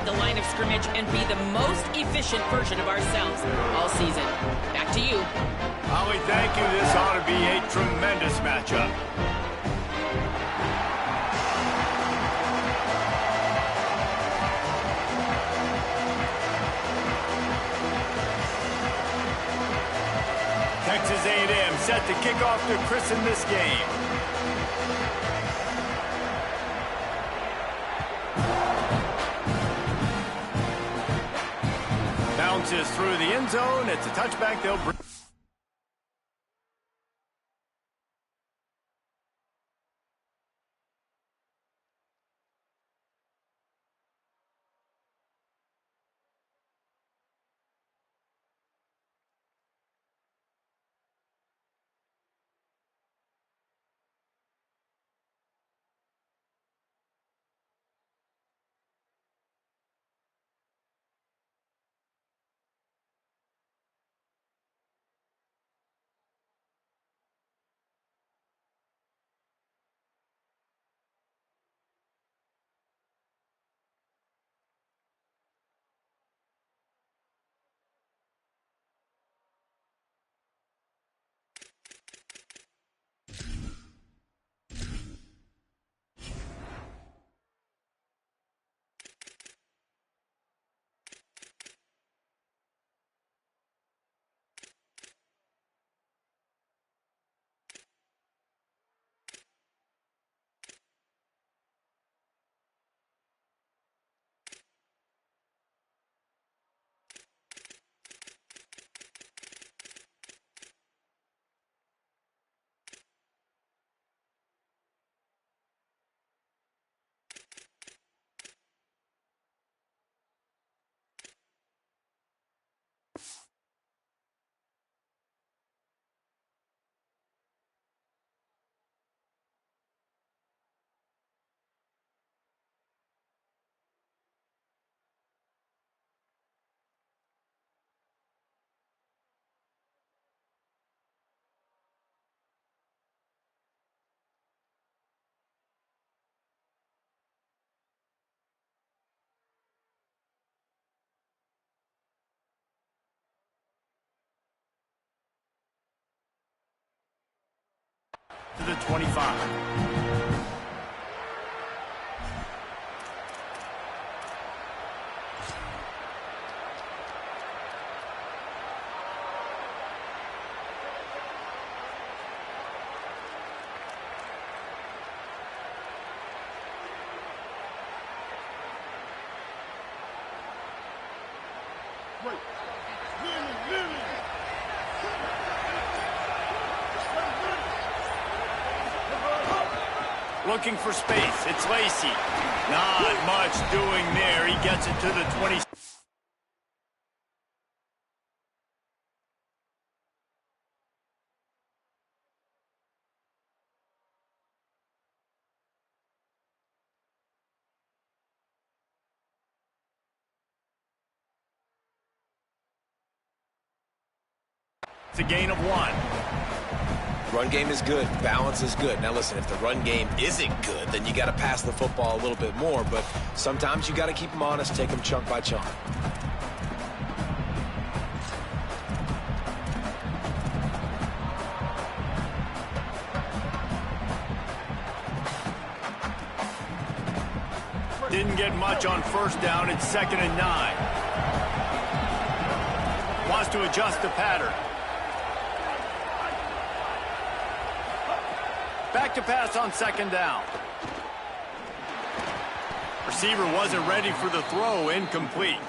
the line of scrimmage and be the most efficient version of ourselves all season. Back to you. Holly, thank you. This ought to be a tremendous matchup. Texas A&M set to kick off to christen this game. Bounces through the end zone. It's a touchback. They'll bring. To the 25. Looking for space. It's Lacey. Not much doing there. He gets it to the 20. It's a gain of 1. Run game is good. Balance is good. Now listen, if the run game isn't good, then you got to pass the football a little bit more. But sometimes you got to keep them honest, take them chunk by chunk. Didn't get much on first down. It's 2nd and 9. Wants to adjust the pattern. Back to pass on 2nd down. Receiver wasn't ready for the throw. Incomplete.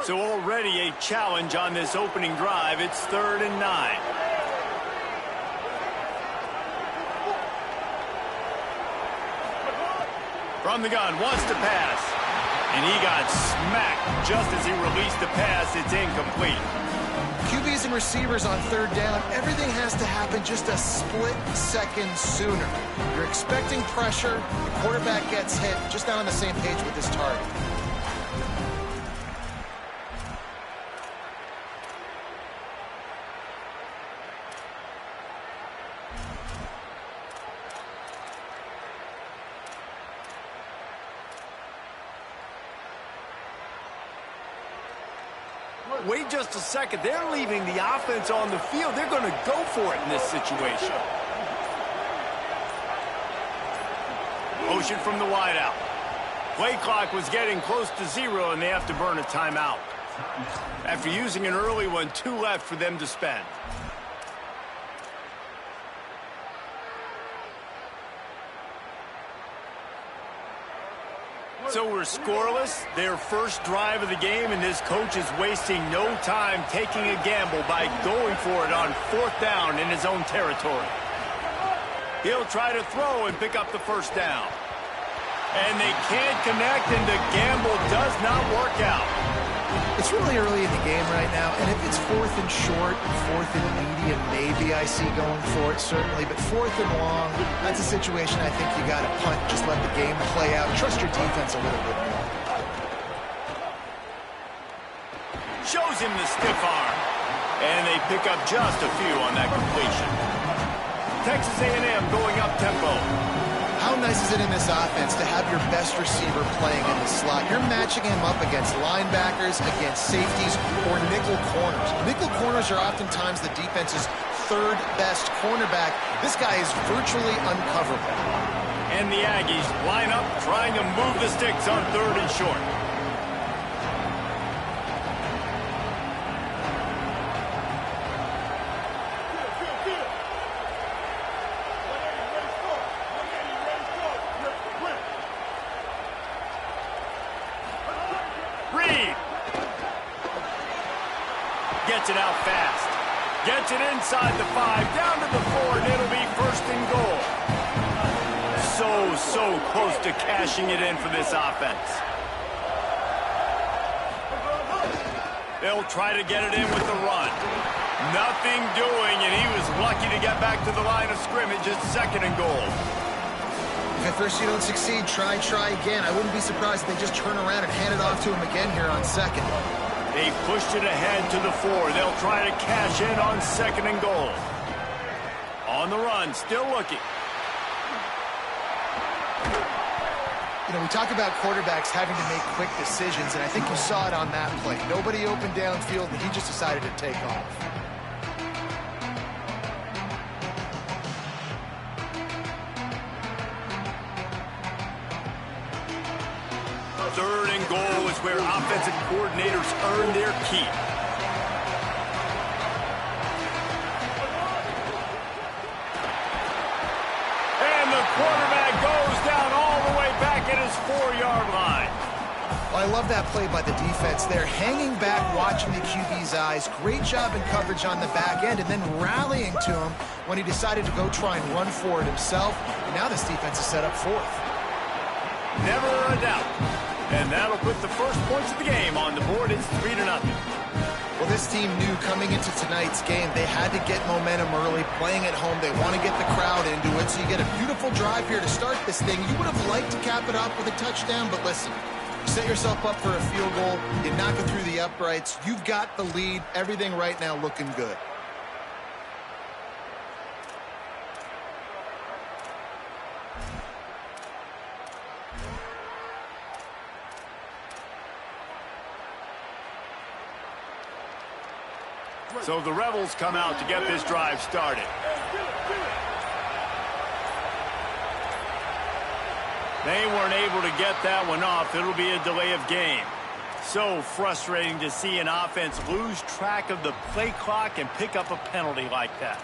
So already a challenge on this opening drive. It's 3rd and 9. From the gun, wants to pass. And he got smacked just as he released the pass. It's incomplete. QBs and receivers on 3rd down, everything has to happen just a split second sooner. You're expecting pressure, the quarterback gets hit, just not on the same page with his target. Wait just a second. They're leaving the offense on the field. They're going to go for it in this situation. Motion from the wideout. Play clock was getting close to 0, and they have to burn a timeout. After using an early one, 2 left for them to spend. So we're scoreless, their first drive of the game, and this coach is wasting no time taking a gamble by going for it on 4th down in his own territory. He'll try to throw and pick up the first down. And they can't connect, and the gamble does not work out. It's really early in the game right now, and if it's 4th and short, 4th and medium, maybe I see going for it, certainly. But 4th and long, that's a situation I think you got to punt. Just let the game play out. Trust your defense a little bit more. Shows him the stiff arm. And they pick up just a few on that completion. Texas A&M going up tempo. How nice is it in this offense to have your best receiver playing in the slot? You're matching him up against linebackers, against safeties, or nickel corners. Nickel corners are oftentimes the defense's 3rd best cornerback. This guy is virtually uncoverable. And the Aggies line up trying to move the sticks on 3rd and short. Gets it out fast. Gets it inside the 5, down to the 4, and it'll be 1st and goal. So close to cashing it in for this offense. They'll try to get it in with the run. Nothing doing, and he was lucky to get back to the line of scrimmage at 2nd and goal. If at first you don't succeed, try again. I wouldn't be surprised if they just turn around and hand it off to him again here on 2nd. They pushed it ahead to the 4. They'll try to cash in on 2nd and goal. On the run, still looking. You know, we talk about quarterbacks having to make quick decisions, and I think you saw it on that play. Nobody open downfield, and he just decided to take off. Third and goal is where offensive coordinators earn their keep. And the quarterback goes down all the way back at his 4-yard line. Well, I love that play by the defense there. Hanging back, watching the QB's eyes. Great job in coverage on the back end, and then rallying to him when he decided to go try and run for it himself. And now this defense is set up 4th. Never a doubt. And that'll put the first points of the game on the board. It's 3-0. Well, this team knew coming into tonight's game they had to get momentum early, playing at home. They want to get the crowd into it, so you get a beautiful drive here to start this thing. You would have liked to cap it off with a touchdown, but listen, you set yourself up for a field goal, you knock it through the uprights, you've got the lead, everything right now looking good. So the Rebels come out to get this drive started. They weren't able to get that one off. It'll be a delay of game. So frustrating to see an offense lose track of the play clock and pick up a penalty like that.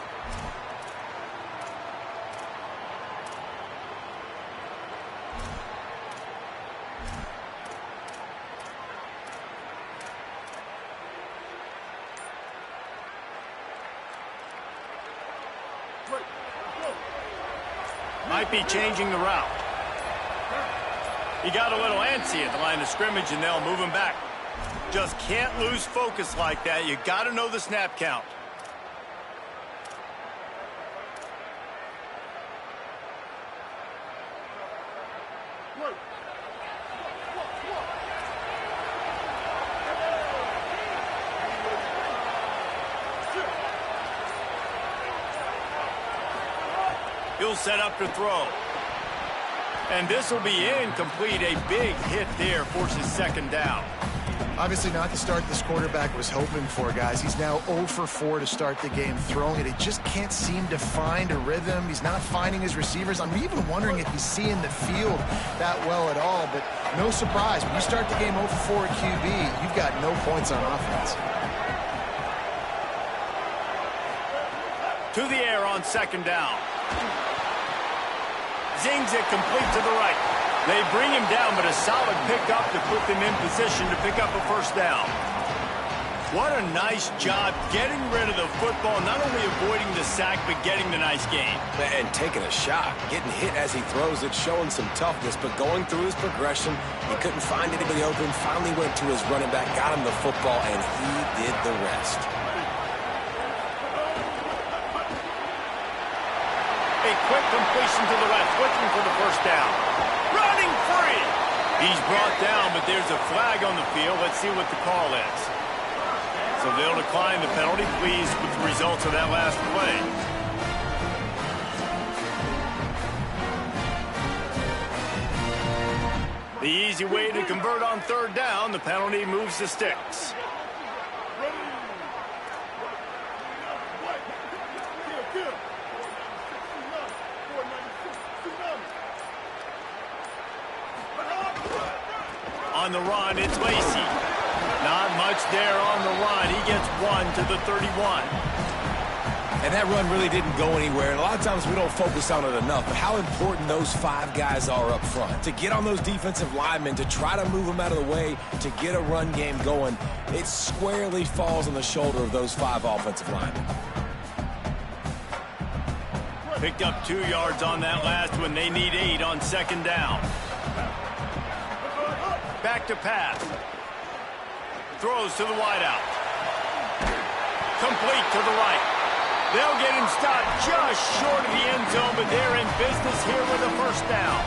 Might be changing the route. He got a little antsy at the line of scrimmage, and they'll move him back. Just can't lose focus like that. You got to know the snap count. He'll set up to throw. And this will be incomplete. A big hit there forces 2nd down. Obviously not the start this quarterback was hoping for, guys. He's now 0 for 4 to start the game throwing it. He just can't seem to find a rhythm. He's not finding his receivers. I'm even wondering if he's seeing the field that well at all, but no surprise. When you start the game 0 for 4 at QB, you've got no points on offense. To the air on second down. Zings it complete to the right. They bring him down, but a solid pickup to put them in position to pick up a first down. What a nice job getting rid of the football, not only avoiding the sack, but getting the nice gain. And taking a shot, getting hit as he throws it, showing some toughness, but going through his progression, he couldn't find anybody open, finally went to his running back, got him the football, and he did the rest. A quick completion to the left, looking for the first down. Running free! He's brought down, but there's a flag on the field. Let's see what the call is. So they'll decline the penalty. Pleased with the results of that last play. The easy way to convert on third down, the penalty moves the sticks. On the run, it's Lacey. Not much there on the run. He gets 1 to the 31. And that run really didn't go anywhere. And a lot of times we don't focus on it enough. But how important those 5 guys are up front. To get on those defensive linemen, to try to move them out of the way, to get a run game going, it squarely falls on the shoulder of those 5 offensive linemen. Picked up 2 yards on that last one. They need 8 on second down. Back to pass. Throws to the wideout. Complete to the right. They'll get him stopped just short of the end zone, but they're in business here with a first down.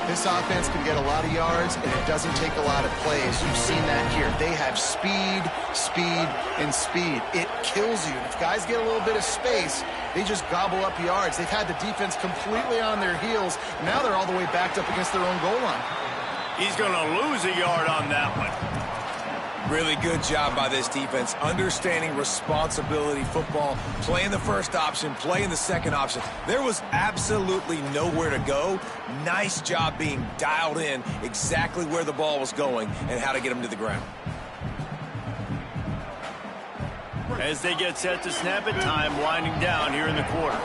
This offense can get a lot of yards, and it doesn't take a lot of plays. You've seen that here. They have speed, speed, and speed. It kills you. If guys get a little bit of space, they just gobble up yards. They've had the defense completely on their heels. Now they're all the way backed up against their own goal line. He's going to lose a yard on that one. Really good job by this defense, understanding responsibility football, playing the first option, playing the second option. There was absolutely nowhere to go. Nice job being dialed in exactly where the ball was going and how to get him to the ground. As they get set to snap it, time winding down here in the quarter.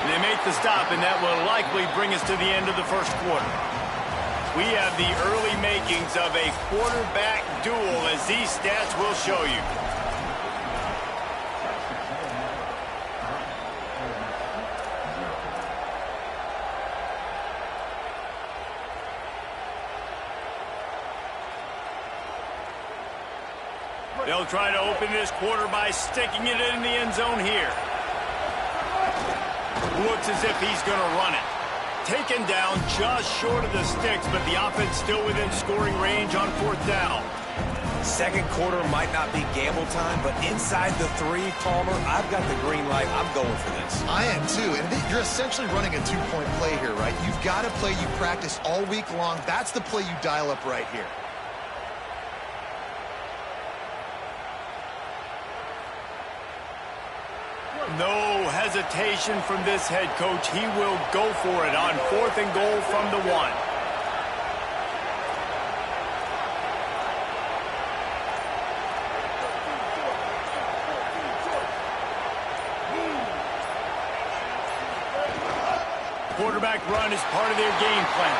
They make the stop, and that will likely bring us to the end of the first quarter. We have the early makings of a quarterback duel, as these stats will show you. They'll try to open this quarter by sticking it in the end zone here. Looks as if he's going to run it. Taken down just short of the sticks, but the offense still within scoring range on fourth down. Second quarter might not be gamble time, but inside the 3, Palmer, I've got the green light. I'm going for this. I am too, and you're essentially running a 2-point play here, right? You've got a play you practice all week long. That's the play you dial up right here. No hesitation from this head coach. He will go for it on 4th and goal from the 1. Quarterback run is part of their game plan.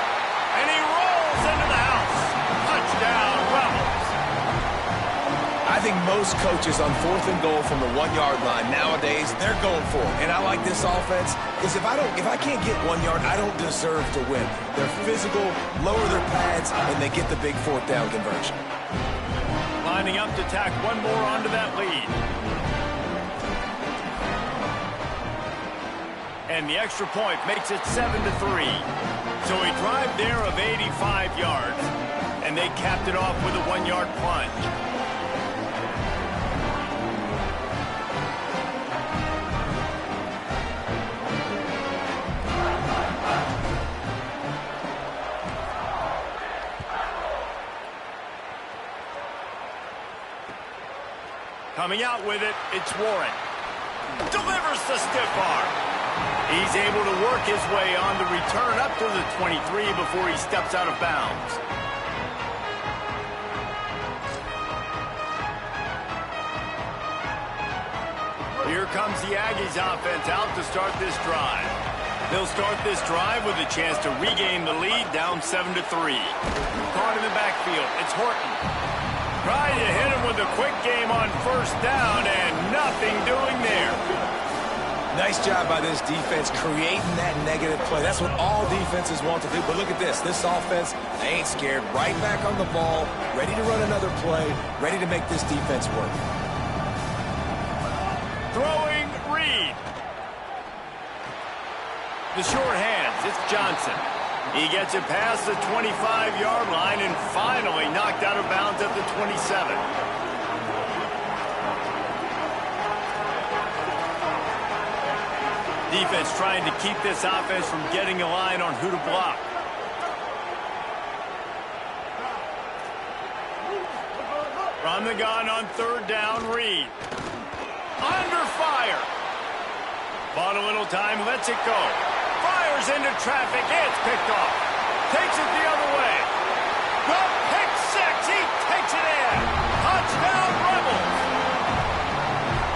And he rolls into the house. Touchdown, Rebels. I think most coaches on 4th and goal from the 1-yard line nowadays, they're going for it. And I like this offense because if I can't get 1 yard, I don't deserve to win. They're physical, lower their pads, and they get the big 4th down conversion. Lining up to tack one more onto that lead. And the extra point makes it 7-3. So a drive there of 85 yards. And they capped it off with a 1-yard plunge. Coming out with it, it's Warren. Delivers the stiff arm. He's able to work his way on the return up to the 23 before he steps out of bounds. Here comes the Aggies offense out to start this drive. They'll start this drive with a chance to regain the lead, down 7-3. Caught in the backfield, it's Horton. Trying to hit him with a quick game on first down, and nothing doing there. Nice job by this defense creating that negative play. That's what all defenses want to do. But look at this. This offense, they ain't scared. Right back on the ball, ready to run another play, ready to make this defense work. Throwing Reed. The short hands, it's Johnson. He gets it past the 25-yard line and finally knocked out of bounds at the 27. Defense trying to keep this offense from getting a line on who to block. From the gun on third down, Reed. Under fire. Bought a little time, lets it go. Fires into traffic, it's picked off. Takes it the other way. The pick six, he takes it in. Touchdown, Rebels.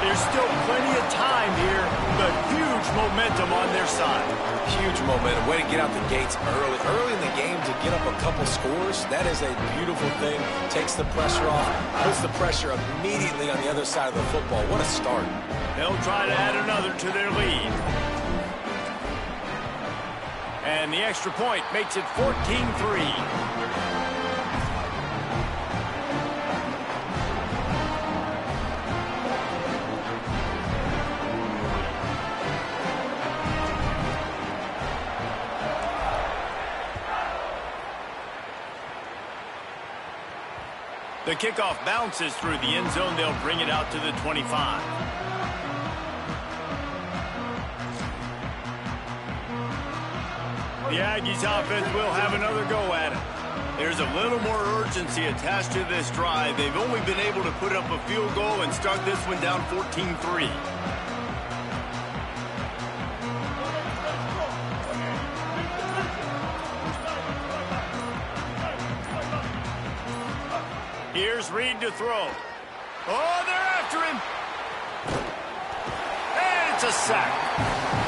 There's still plenty of time here, but huge momentum on their side. Huge momentum. Way to get out the gates early. Early in the game to get up a couple scores, that is a beautiful thing. Takes the pressure off, puts the pressure immediately on the other side of the football. What a start. They'll try to add another to their lead. And the extra point makes it 14-3. The kickoff bounces through the end zone. They'll bring it out to the 25. The Aggies offense will have another go at it. There's a little more urgency attached to this drive. They've only been able to put up a field goal and start this one down 14-3. Here's Reed to throw. Oh, they're after him. And it's a sack.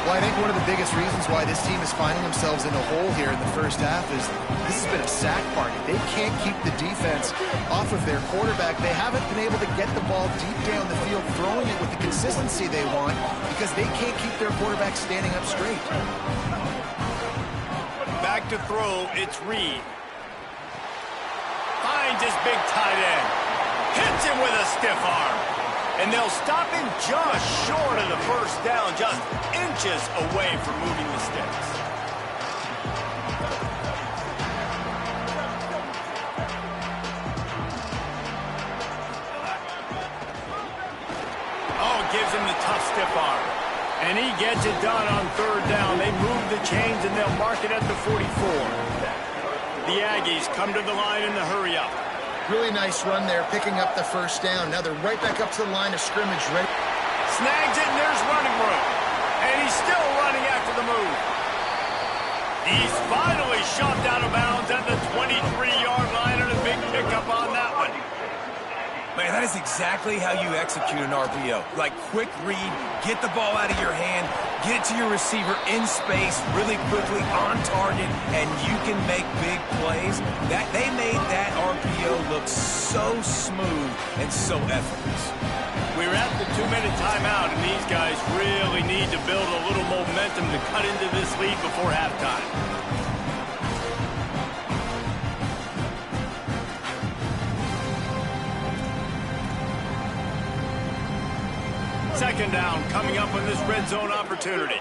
Well, I think one of the biggest reasons why this team is finding themselves in a hole here in the first half is this has been a sack party. They can't keep the defense off of their quarterback. They haven't been able to get the ball deep down the field, throwing it with the consistency they want because they can't keep their quarterback standing up straight. Back to throw, it's Reed. Finds his big tight end. Hits him with a stiff arm. And they'll stop him just short of the first down, just inches away from moving the sticks. Oh, gives him the tough stiff arm. And he gets it done on third down. They move the chains and they'll mark it at the 44. The Aggies come to the line in the hurry-up. Really nice run there, picking up the first down. Now they're right back up to the line of scrimmage. Ready. Snags it, and there's running room. And he's still running after the move. He's finally shoved out of bounds at the 23-yard line, and a big pickup on that one. Man, that is exactly how you execute an RPO. Like quick read, get the ball out of your hand, get it to your receiver in space really quickly on target, and you can make big plays. That they made that RPO look so smooth and so effortless. We're at the 2-minute timeout, and these guys really need to build a little momentum to cut into this lead before halftime. Second down coming up on this red zone opportunity.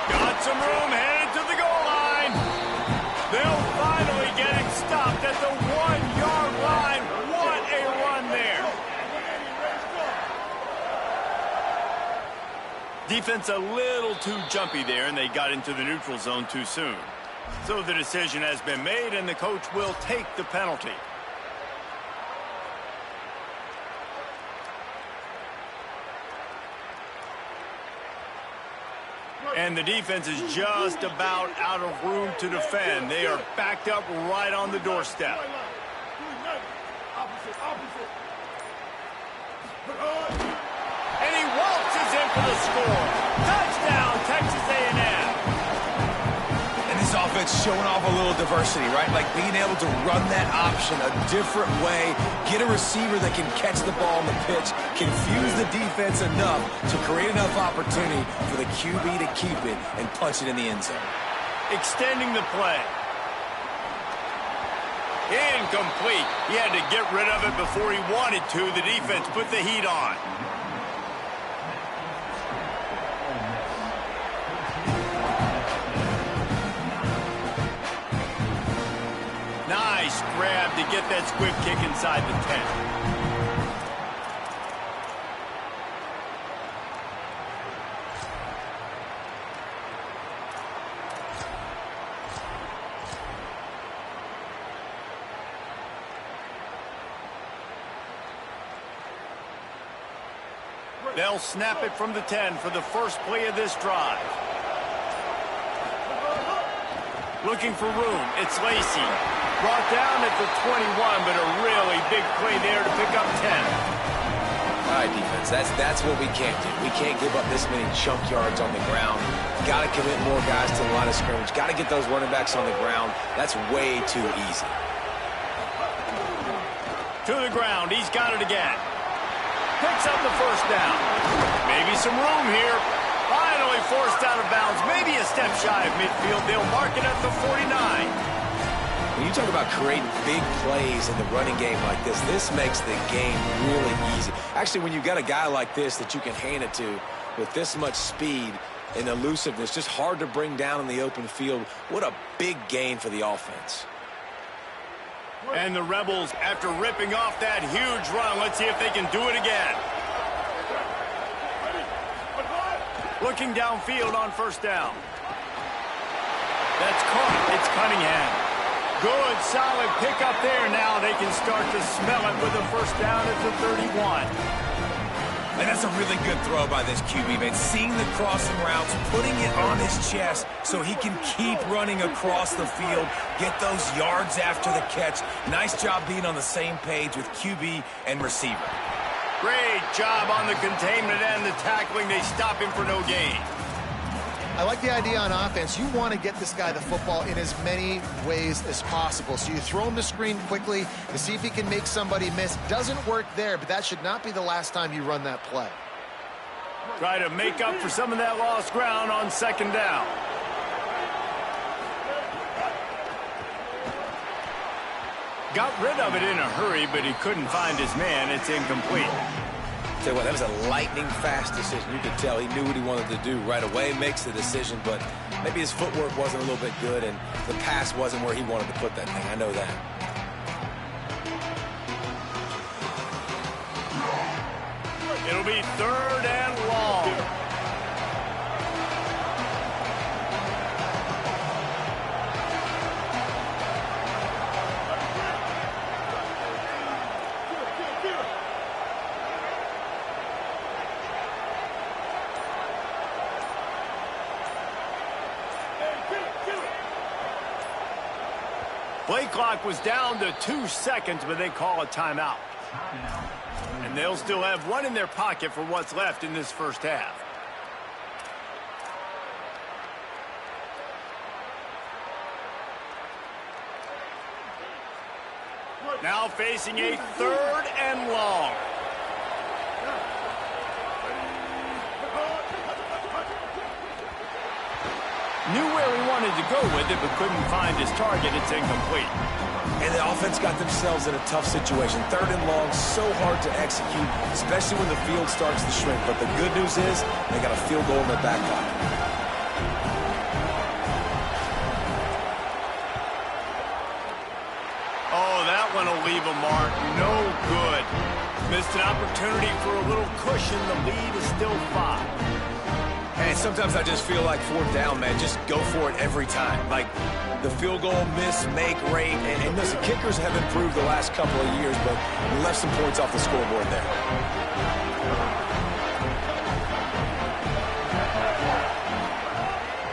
Got some room, headed to the goal line. They'll finally get him stopped at the 1-yard line. What a run there. Defense a little too jumpy there, and they got into the neutral zone too soon. So the decision has been made, and the coach will take the penalty. And the defense is just about out of room to defend. They are backed up right on the doorstep. And he waltzes in for the score. Touchdown, Texas A&M. And this offense showing off a little diversity, right? Like being able to run that option a different way, get a receiver that can catch the ball on the pitch, confuse the defense enough to create enough opportunity for the QB to keep it and punch it in the end zone. Extending the play. Incomplete. He had to get rid of it before he wanted to. The defense put the heat on. Nice grab to get that squib kick inside the 10. They'll snap it from the 10 for the first play of this drive. Looking for room. It's Lacey. Brought down at the 21, but a really big play there to pick up 10. All right, defense, that's what we can't do. We can't give up this many chunk yards on the ground. Got to commit more guys to the line of scrimmage. Got to get those running backs on the ground. That's way too easy. To the ground. He's got it again. Picks up the first down. Maybe some room here. Finally forced out of bounds. Maybe a step shy of midfield. They'll mark it at the 49. When you talk about creating big plays in the running game like this makes the game really easy. Actually, when you've got a guy like this that you can hand it to with this much speed and elusiveness, just hard to bring down in the open field, what a big gain for the offense. And the Rebels, after ripping off that huge run, let's see if they can do it again. Looking downfield on first down. That's caught. It's Cunningham. Good, solid pickup there. Now they can start to smell it with a first down at the 31. And that's a really good throw by this QB, man. Seeing the crossing routes, putting it on his chest so he can keep running across the field, get those yards after the catch. Nice job being on the same page with QB and receiver. Great job on the containment and the tackling. They stop him for no gain. I like the idea on offense. You want to get this guy the football in as many ways as possible. So you throw him the screen quickly to see if he can make somebody miss. Doesn't work there, but that should not be the last time you run that play. Try to make up for some of that lost ground on second down. Got rid of it in a hurry, but he couldn't find his man. It's incomplete. Tell you what, that was a lightning-fast decision. You could tell he knew what he wanted to do right away, makes the decision, but maybe his footwork wasn't a little bit good, and the pass wasn't where he wanted to put that thing. I know that. It'll be third and long. Play clock was down to 2 seconds, but they call a timeout. And they'll still have one in their pocket for what's left in this first half. Now facing a third and long. Knew where he wanted to go with it, but couldn't find his target. It's incomplete. And the offense got themselves in a tough situation. Third and long, so hard to execute, especially when the field starts to shrink. But the good news is they got a field goal in their back pocket. Oh, that one will leave a mark. No good. Missed an opportunity for a little cushion. The lead is still 5. And sometimes I just feel like fourth down, man, just go for it every time. Like the field goal miss, make rate. And listen, kickers have improved the last couple of years, but we left some points off the scoreboard there.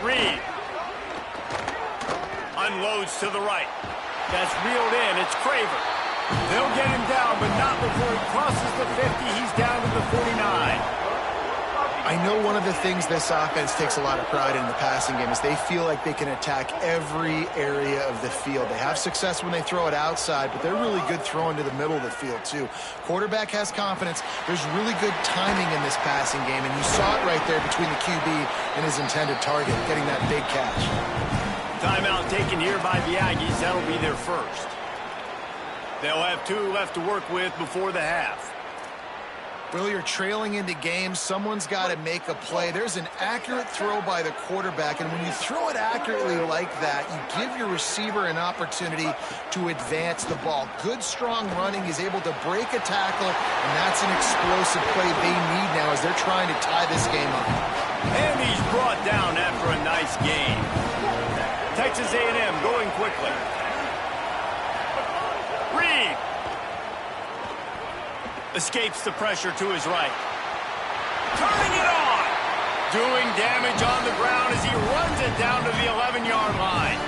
Reed. Unloads to the right. That's reeled in. It's Craver. They'll get him down, but not before he crosses the 50. He's down to the 49. I know one of the things this offense takes a lot of pride in the passing game is they feel like they can attack every area of the field. They have success when they throw it outside, but they're really good throwing to the middle of the field, too. Quarterback has confidence. There's really good timing in this passing game, and you saw it right there between the QB and his intended target, getting that big catch. Timeout taken here by the Aggies. That'll be their first. They'll have 2 left to work with before the half. Well, you're trailing into games. Someone's got to make a play. There's an accurate throw by the quarterback, and when you throw it accurately like that, you give your receiver an opportunity to advance the ball. Good, strong running. He's able to break a tackle, and that's an explosive play they need now as they're trying to tie this game up. And he's brought down after a nice game. Texas A&M going quickly. Reed. Escapes the pressure to his right. Turning it on. Doing damage on the ground as he runs it down to the 11-yard line.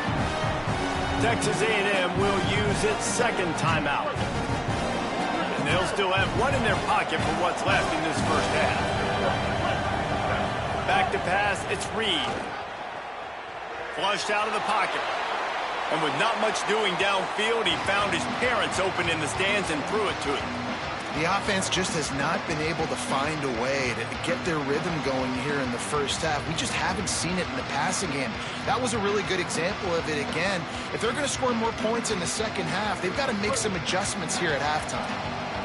Texas A&M will use its second timeout. And they'll still have one in their pocket for what's left in this first half. Back to pass, it's Reed. Flushed out of the pocket. And with not much doing downfield, he found his parents open in the stands and threw it to him. The offense just has not been able to find a way to get their rhythm going here in the first half. We just haven't seen it in the passing game. That was a really good example of it again. If they're going to score more points in the second half, they've got to make some adjustments here at halftime.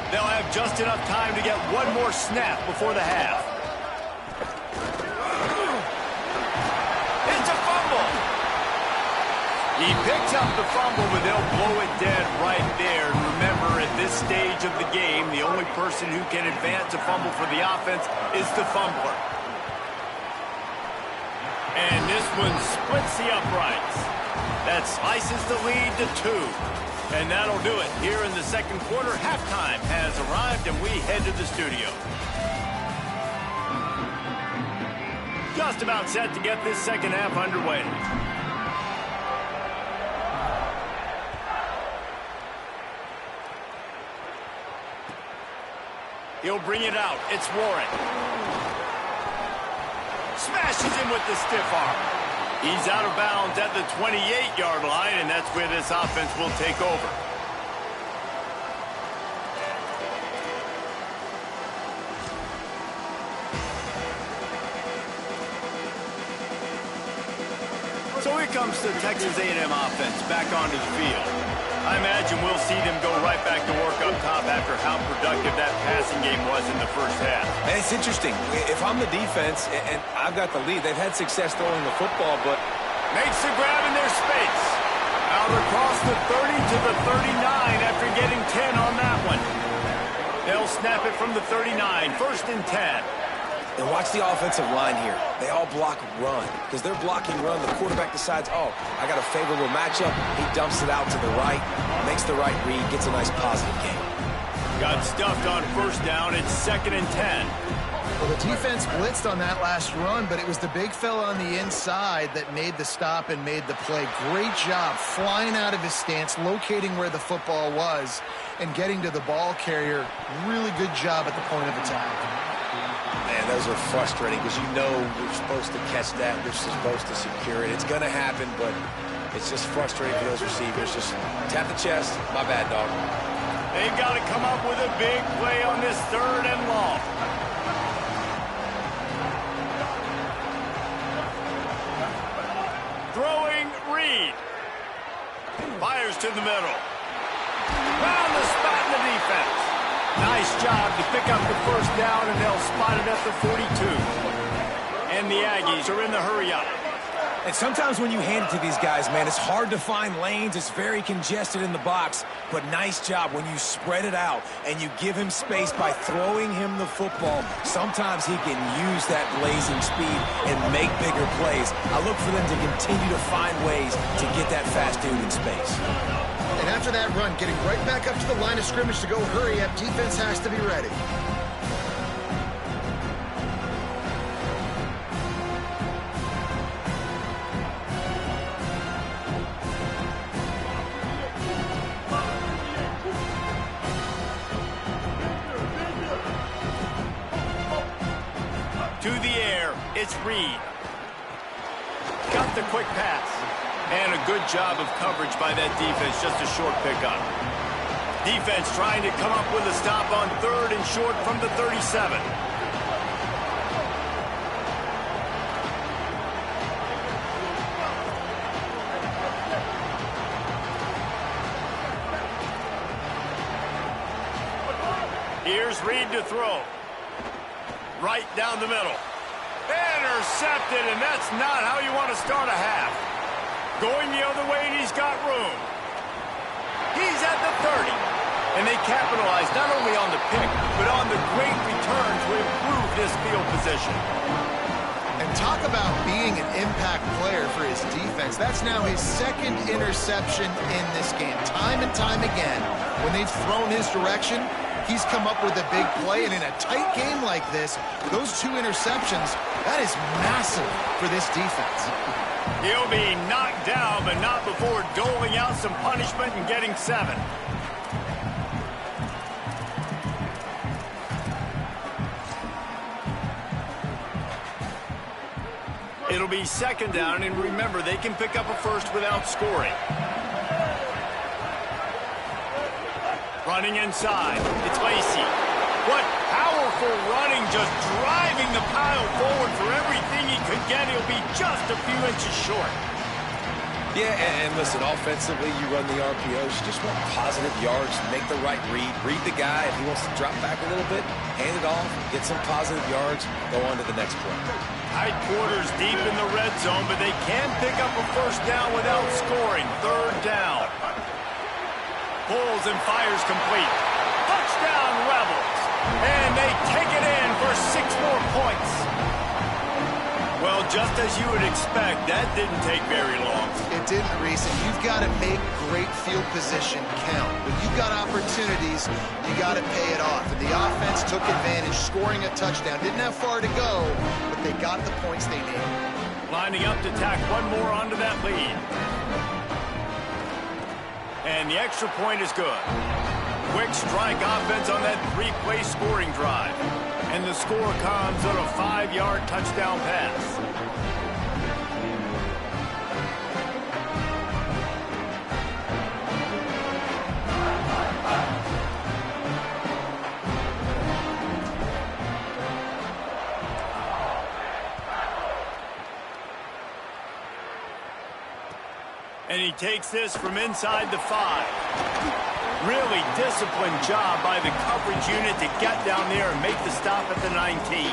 They'll have just enough time to get one more snap before the half. It's a fumble. He picks up the fumble, but they'll blow it dead right there. And remember, at this stage of the game, the only person who can advance a fumble for the offense is the fumbler. And this one splits the uprights. That slices the lead to 2. And that'll do it. Here in the second quarter, halftime has arrived, and we head to the studio. Just about set to get this second half underway. He'll bring it out. It's Warren. Smashes him with the stiff arm. He's out of bounds at the 28-yard line, and that's where this offense will take over. So here comes the Texas A&M offense back onto the field. I imagine we'll see them go right back to work up top after how productive that passing game was in the first half. And it's interesting. If I'm the defense and I've got the lead, they've had success throwing the football, but makes the grab in their space. Out across the 30 to the 39 after getting 10 on that one. They'll snap it from the 39, 1st and 10. And watch the offensive line here. They all block run. Because they're blocking run, the quarterback decides, oh, I got a favorable matchup. He dumps it out to the right, makes the right read, gets a nice positive gain. Got stuffed on 1st down. It's 2nd and 10. Well, the defense blitzed on that last run, but it was the big fella on the inside that made the stop and made the play. Great job flying out of his stance, locating where the football was, and getting to the ball carrier. Really good job at the point of attack. Man, those are frustrating because you know you're supposed to catch that. You're supposed to secure it. It's going to happen, but it's just frustrating for those receivers. Just tap the chest. My bad, dog. They've got to come up with a big play on this 3rd and long. Throwing Reed. Fires to the middle. Round the spot in the defense. Nice job to pick up the 1st down, and they'll spot it at the 42. And the Aggies are in the hurry up. And sometimes when you hand it to these guys, man, it's hard to find lanes. It's very congested in the box. But nice job when you spread it out and you give him space by throwing him the football. Sometimes he can use that blazing speed and make bigger plays. I look for them to continue to find ways to get that fast dude in space. And after that run, getting right back up to the line of scrimmage to go hurry up, defense has to be ready. To the air, it's Reed. Got the quick pass. And a good job of coverage by that defense, just a short pickup. Defense trying to come up with a stop on 3rd and short from the 37. Here's Reed to throw. Right down the middle. Intercepted, and that's not how you want to start a half. Going the other way, and he's got room. He's at the 30. And they capitalize not only on the pick, but on the great return to improve this field position. And talk about being an impact player for his defense. That's now his 2nd interception in this game. Time and time again, when they've thrown his direction, he's come up with a big play. And in a tight game like this, those 2 interceptions, that is massive for this defense. He'll be knocked down, but not before doling out some punishment and getting 7. It'll be 2nd down, and remember, they can pick up a first without scoring. Running inside, it's Lacey. What powerful running, just driving the pile forward for everything he could get. He'll be just a few inches short. Yeah, and listen, offensively, you run the RPOs. You just want positive yards, make the right read. Read the guy. If he wants to drop back a little bit, hand it off, get some positive yards, go on to the next play. Tight quarters deep in the red zone, but they can pick up a first down without scoring. 3rd down. Pulls and fires complete. Touchdown, Rebels. And they take it in for 6 more points. Well, just as you would expect, that didn't take very long. It didn't, Reese, and you've got to make great field position count. When you've got opportunities, you got to pay it off. And the offense took advantage, scoring a touchdown. Didn't have far to go, but they got the points they needed. Lining up to tack one more onto that lead. And the extra point is good. Quick strike offense on that 3-play scoring drive. And the score comes on a 5-yard touchdown pass. And he takes this from inside the 5. Really disciplined job by the coverage unit to get down there and make the stop at the 19.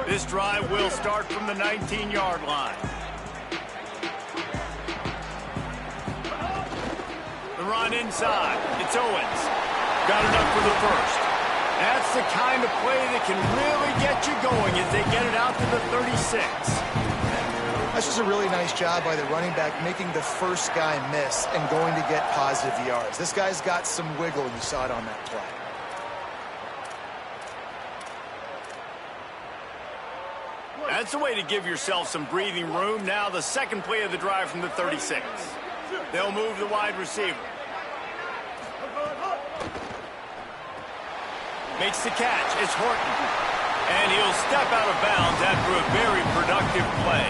This drive will start from the 19-yard line. Run inside. It's Owens. Got enough for the first. That's the kind of play that can really get you going as they get it out to the 36. That's just a really nice job by the running back, making the first guy miss and going to get positive yards. This guy's got some wiggle, and you saw it on that play. That's the way to give yourself some breathing room. Now the second play of the drive from the 36. They'll move the wide receiver. Makes the catch. It's Horton. And he'll step out of bounds after a very productive play.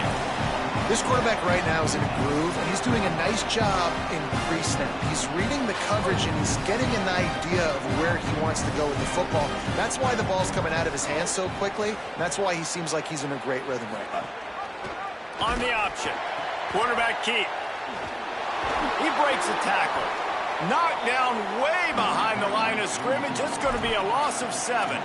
This quarterback right now is in a groove, and he's doing a nice job increasing now. He's reading the coverage, and he's getting an idea of where he wants to go with the football. That's why the ball's coming out of his hands so quickly. That's why he seems like he's in a great rhythm right now. On the option, quarterback keep. He breaks a tackle. Knocked down way behind the line of scrimmage. It's going to be a loss of 7.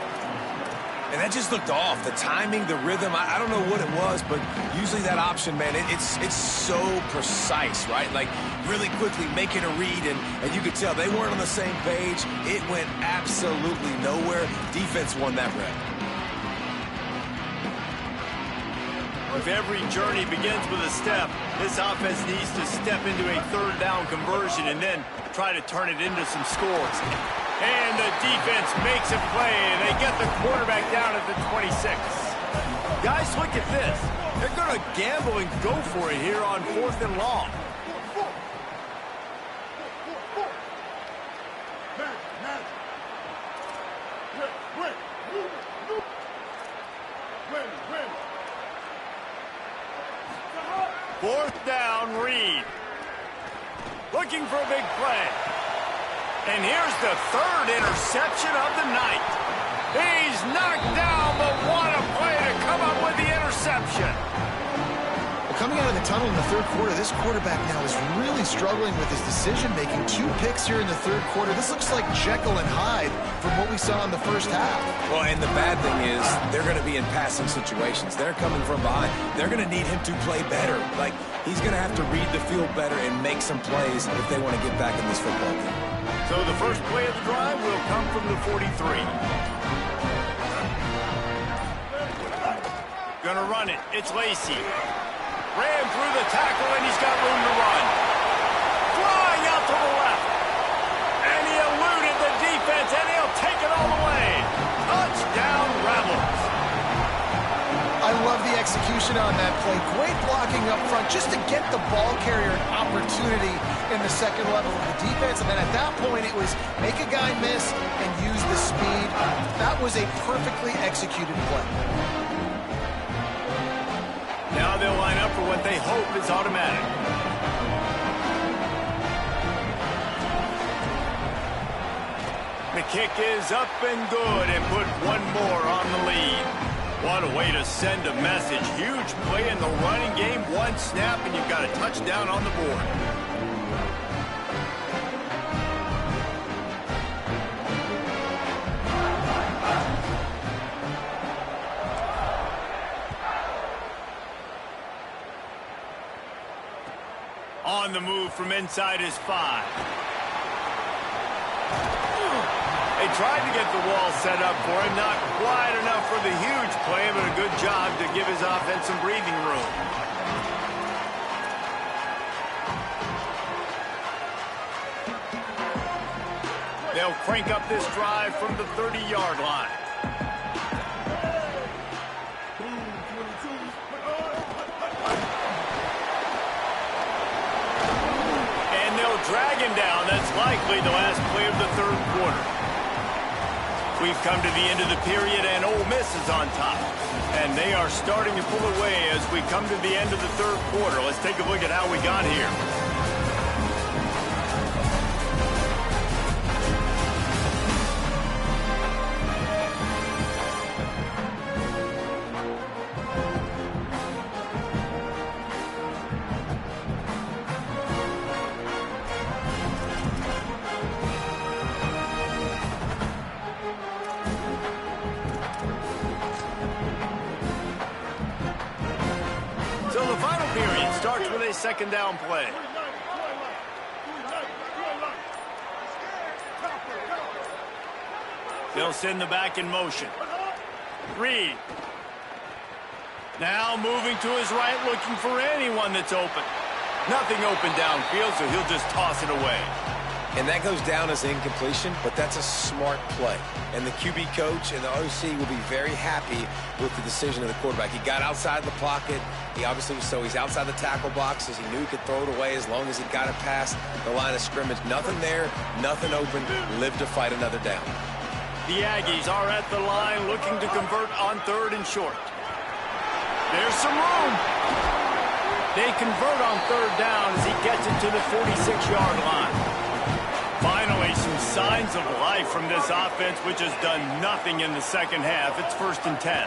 And that just looked off. The timing, the rhythm, I don't know what it was, but usually that option, man, it's so precise, right? Like, really quickly making a read, and you could tell they weren't on the same page. It went absolutely nowhere. Defense won that rep. If every journey begins with a step, this offense needs to step into a third down conversion and then try to turn it into some scores. And the defense makes a play. They get the quarterback down at the 26. Guys, look at this. They're going to gamble and go for it here on 4th and long. Fourth down, Reed. Looking for a big play. And here's the 3rd interception of the night. He's knocked down, but what a play to come up with the interception. Well, coming out of the tunnel in the 3rd quarter, this quarterback now is really struggling with his decision-making. 2 picks here in the 3rd quarter. This looks like Jekyll and Hyde from what we saw in the first half. Well, and the bad thing is they're going to be in passing situations. They're coming from behind. They're going to need him to play better. Like, he's going to have to read the field better and make some plays if they want to get back in this football game. So the first play of the drive will come from the 43. Gonna run it. It's Lacy. Ran through the tackle, and he's got room to run. Flying out to the left. And he eluded the defense, and he'll take it all the way. Touchdown, Rebels. I love the execution on that play. Great blocking up front just to get the ball carrier an opportunity in the second level of the defense. And then at that point, it was make a guy miss and use the speed. That was a perfectly executed play. Now they'll line up for what they hope is automatic. The kick is up and good and put one more on the lead. What a way to send a message. Huge play in the running game. 1 snap, and you've got a touchdown on the board. On the move from inside his 5. They tried to get the wall set up for him. Not quite enough for the huge play, but a good job to give his offense some breathing room. They'll crank up this drive from the 30-yard line. And they'll drag him down. That's likely the last play of the 3rd quarter. We've come to the end of the period, and Ole Miss is on top. And they are starting to pull away as we come to the end of the 3rd quarter. Let's take a look at how we got here. So the final period starts with a 2nd down play. They'll send the back in motion. Reed. Now moving to his right, looking for anyone that's open. Nothing open downfield, so he'll just toss it away. And that goes down as an incompletion, but that's a smart play. And the QB coach and the OC will be very happy with the decision of the quarterback. He got outside the pocket. He obviously was he's outside the tackle boxes. He knew he could throw it away as long as he got it past the line of scrimmage. Nothing there, nothing open. Live to fight another down. The Aggies are at the line looking to convert on 3rd and short. There's some room. They convert on 3rd down as he gets it to the 46-yard line. Signs of life from this offense, which has done nothing in the second half. It's 1st and 10.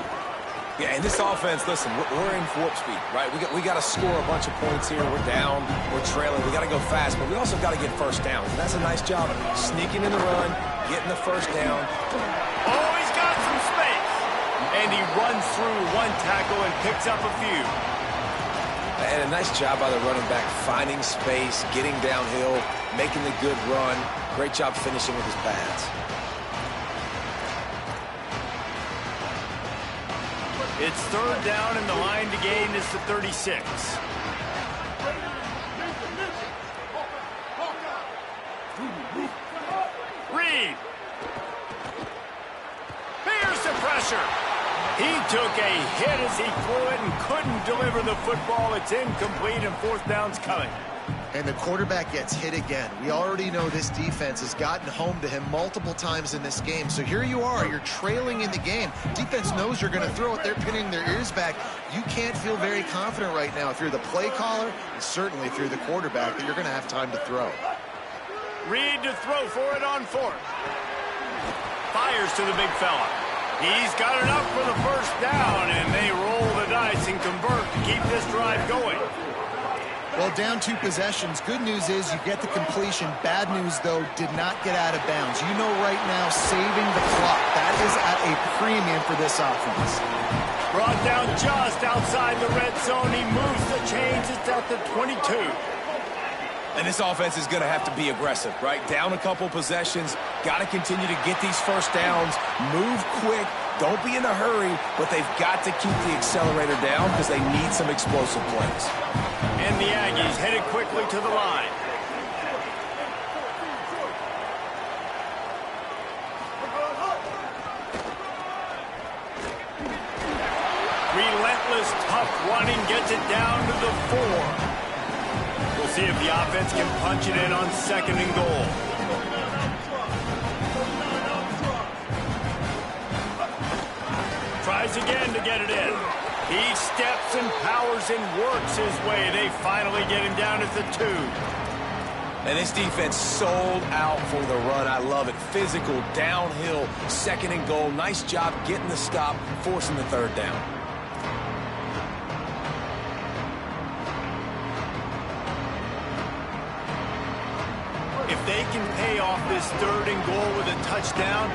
Yeah, and this offense, listen, we're in warp speed, right? We got to score a bunch of points here. We're down, we're trailing. We got to go fast, but we also got to get first downs. And that's a nice job sneaking in the run, getting the first down. Oh, he's got some space. And he runs through one tackle and picks up a few. And a nice job by the running back, finding space, getting downhill, making the good run. Great job finishing with his pads. It's 3rd down, and the line to gain is the 36. Reed. Here's the pressure. He took a hit as he threw it and couldn't deliver the football. It's incomplete, and 4th down's coming. And the quarterback gets hit again. We already know this defense has gotten home to him multiple times in this game. So here you are, you're trailing in the game. Defense knows you're going to throw it. They're pinning their ears back. You can't feel very confident right now if you're the play caller, and certainly if you're the quarterback, that you're going to have time to throw. Reed to throw for it on 4th. Fires to the big fella. He's got enough for the first down, and they roll the dice and convert to keep this drive going. Well, down 2 possessions. Good news is you get the completion. Bad news, though, did not get out of bounds. You know right now, saving the clock. That is at a premium for this offense. Brought down just outside the red zone. He moves the chains. It's at the 22. And this offense is going to have to be aggressive, right? Down a couple possessions. Got to continue to get these first downs. Move quick. Don't be in a hurry, but they've got to keep the accelerator down because they need some explosive plays. And the Aggies headed quickly to the line. Relentless, tough running gets it down to the 4. We'll see if the offense can punch it in on 2nd and goal. Tries again to get it in. He steps and powers and works his way. They finally get him down at the 2. And this defense sold out for the run. I love it. Physical, downhill, 2nd and goal. Nice job getting the stop, forcing the 3rd down. If they can pay off this 3rd and goal with a touchdown,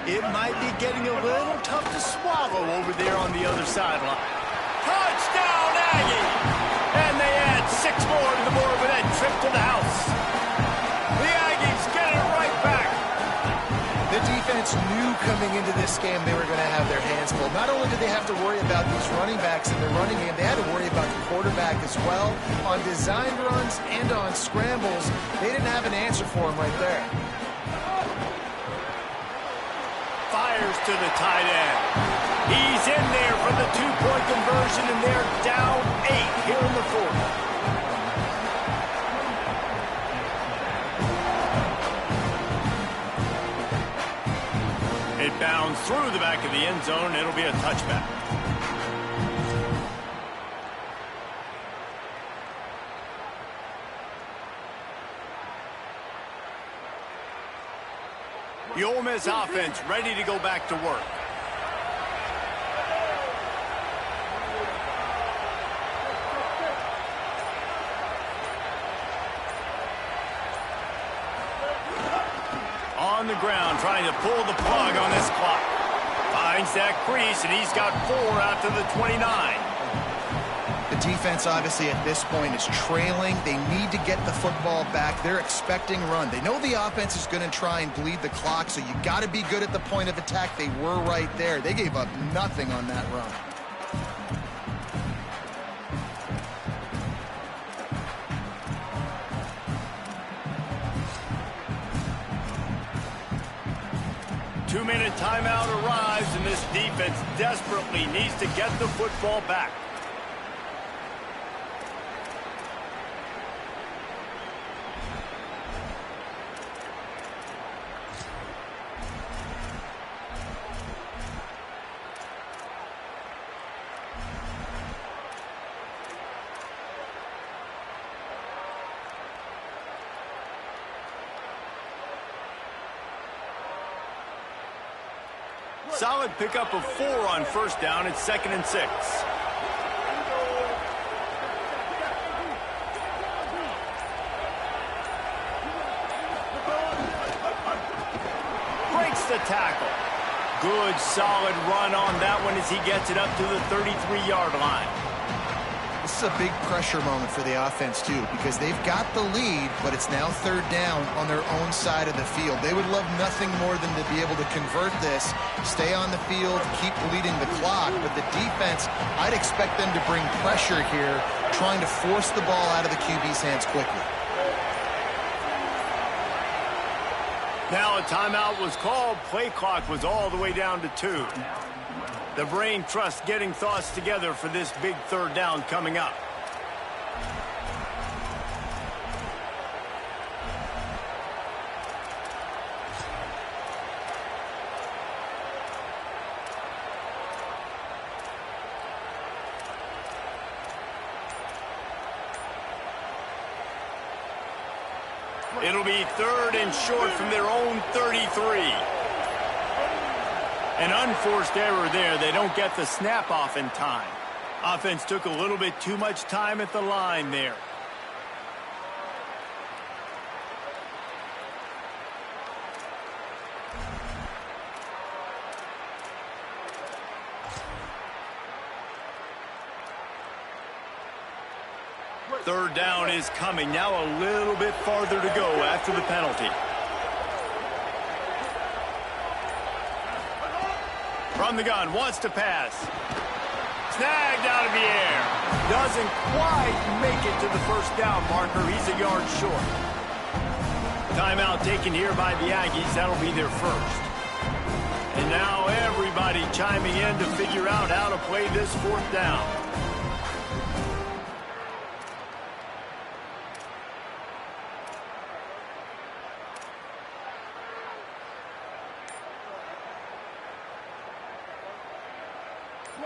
it might be getting a little tough to swallow over there on the other sideline. Touchdown, Aggie! And they add 6 more to the board with that trip to the house. The Aggies get it right back. The defense knew coming into this game they were going to have their hands full. Not only did they have to worry about these running backs in their running game, they had to worry about the quarterback as well. On designed runs and on scrambles, they didn't have an answer for him right there. Fires to the tight end. He's in there for the 2-point conversion, and they're down 8 here in the 4th. It bounds through the back of the end zone. It'll be a touchback. The Ole Miss offense ready to go back to work. On the ground, trying to pull the plug on this clock. Finds that crease, and he's got 4 out to the 29. The defense, obviously, at this point is trailing. They need to get the football back. They're expecting run. They know the offense is going to try and bleed the clock, so you got to be good at the point of attack. They were right there. They gave up nothing on that run. Two-minute timeout arrives, and this defense desperately needs to get the football back. solid pickup of 4 on first down. It's 2nd and 6. Breaks the tackle. Good, solid run on that one as he gets it up to the 33-yard line. This is a big pressure moment for the offense, too, because they've got the lead, but it's now 3rd down on their own side of the field. They would love nothing more than to be able to convert this, stay on the field, keep bleeding the clock. But the defense, I'd expect them to bring pressure here, trying to force the ball out of the QB's hands quickly. Now a timeout was called. Play clock was all the way down to 2. The brain trust getting thoughts together for this big 3rd down coming up. It'll be 3rd and short from their own 33. An unforced error there. They don't get the snap off in time. Offense took a little bit too much time at the line there. Third down is coming. Now a little bit farther to go after the penalty. From the gun, wants to pass. Snagged out of the air. Doesn't quite make it to the first down marker. He's a yard short. Timeout taken here by the Aggies. That'll be their first. And now everybody chiming in to figure out how to play this 4th down.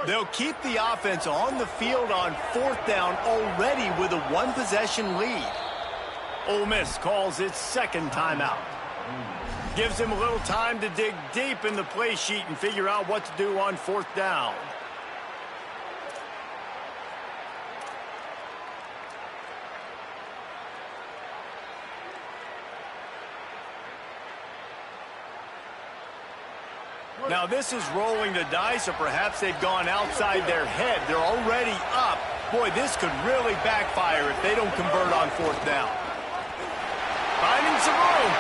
They'll keep the offense on the field on 4th down already with a 1-possession lead. Ole Miss calls its 2nd timeout. Gives him a little time to dig deep in the play sheet and figure out what to do on 4th down. Now this is rolling the dice, or perhaps they've gone outside their head. They're already up. Boy, this could really backfire if they don't convert on 4th down. Finding some room.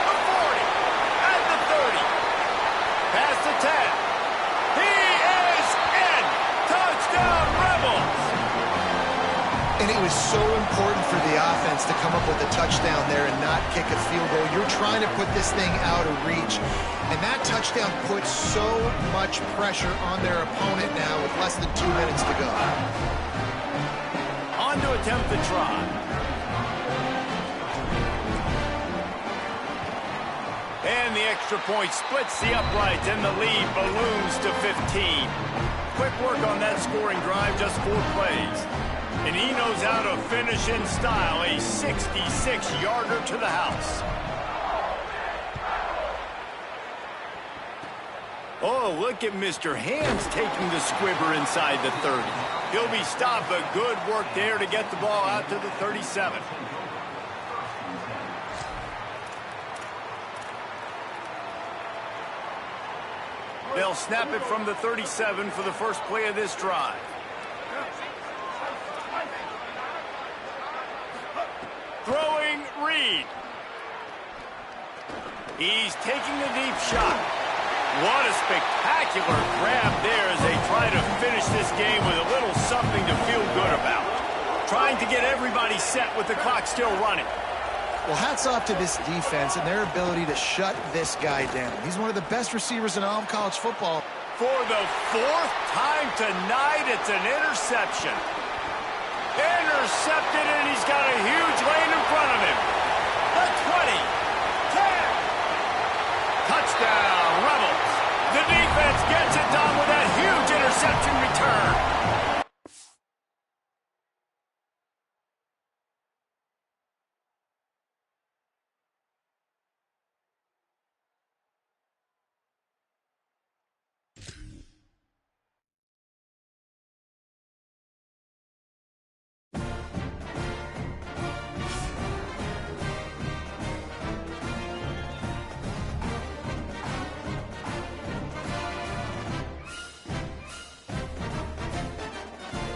The 40. At the 30. Past the 10. He is in. Touchdown, Rebels. And it was so important for the offense to come up with a touchdown there and not kick a field goal. You're trying to put this thing out of reach. And that touchdown puts so much pressure on their opponent now with less than 2 minutes to go. On to attempt the try. And the extra point splits the uprights, and the lead balloons to 15. Quick work on that scoring drive, just 4 plays. And he knows how to finish in style, a 66-yarder to the house. Oh, look at Mr. Hands taking the squibber inside the 30. He'll be stopped, but good work there to get the ball out to the 37. They'll snap it from the 37 for the first play of this drive. Throwing Reed. He's taking the deep shot. What a spectacular grab there as they try to finish this game with a little something to feel good about. Trying to get everybody set with the clock still running. Well, hats off to this defense and their ability to shut this guy down. He's one of the best receivers in all of college football. For the 4th time tonight, it's an interception. Intercepted, and he's got a huge lane in front of him.